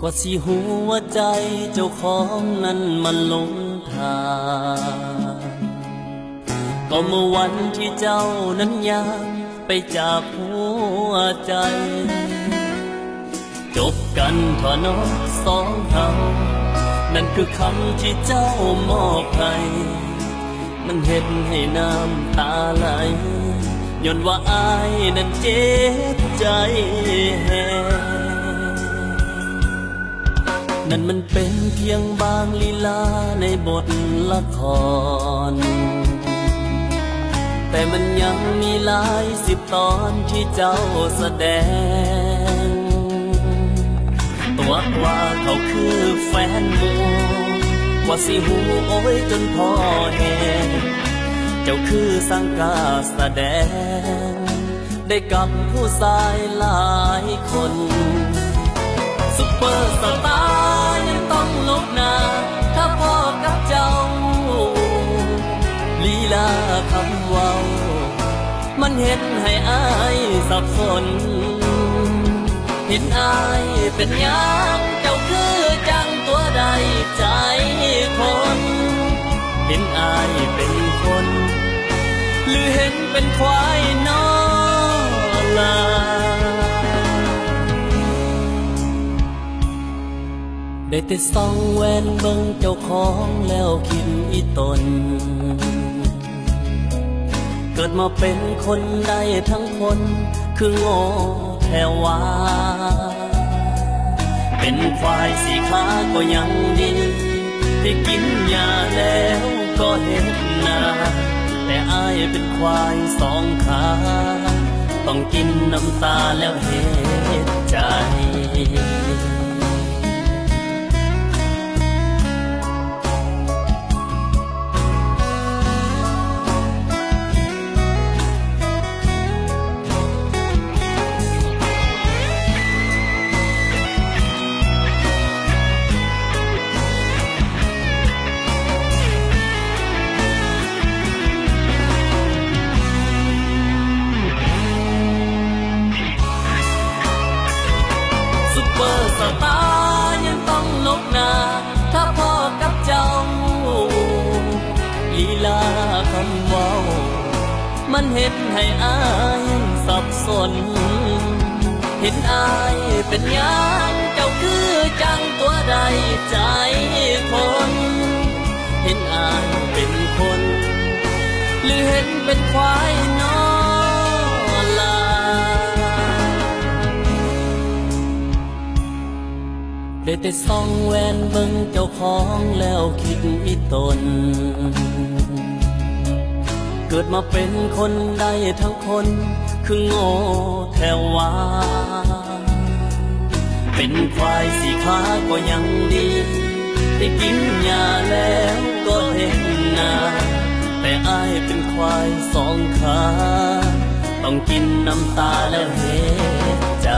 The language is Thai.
กว่าสิหัวใจเจ้าของนั้นมันหลงทางก็เมื่อวันที่เจ้านั้นยางไปจากหัวใจจบกันเถอะน้องสองเรานั่นคือคำที่เจ้ามอบให้มันเห็นให้น้ำตาไหลย้อนว่าอายนั้นเจ็บใจแหนั่นมันเป็นเพียงบางลีลาในบทละครแต่มันยังมีหลายสิบตอนที่เจ้าแสดงตัวว่าเขาคือแฟนโมว่าสิหูโอ้ยจนพอแหงเจ้าคือสังกาแสดงได้กับผู้ชายหลายคนซุปเปอร์สตาร์ยังต้องลุกหน้าถ้าพ่อกับเจ้าลีลาคำเว้ามันเห็นให้อายสับสนเห็นอายเป็นอย่างเจ้าคือจังตัวใดใจคนเห็นอายเป็นคนหรือเห็นเป็นควายนอลาได้แต่ส่องแวนเบิ่งเจ้าของแล้วคิดอีตนเกิดมาเป็นคนได้ทั้งคนคือโง่แถวว่าเป็นควายสีขาก็ยังดีที่กินยาแล้วก็เห็นหน้าแต่อายเป็นควายสองขาต้องกินน้ำตาแล้วเหตุใจสตาร์ยังต้องลบหน้าถ้าพ่อกับเจ้าลีลาคำเว้ามันเห็นให้อายสับสนเห็นอายเป็นอย่างเจ้าคือจังตัวใดใจคนเห็นอายเป็นคนหรือเห็นเป็นควายน้อได้แต่ส่องแวนเบิ่งเจ้าของแล้วคิดอีตนเกิดมาเป็นคนได้ทั้งคนคือโง่แถวว่าเป็นควายสีขาก็ยังดีได้กินยาแล้วก็เห็นหน้าแต่อายเป็นควายสองขาต้องกินน้ำตาแล้วเหตุใจ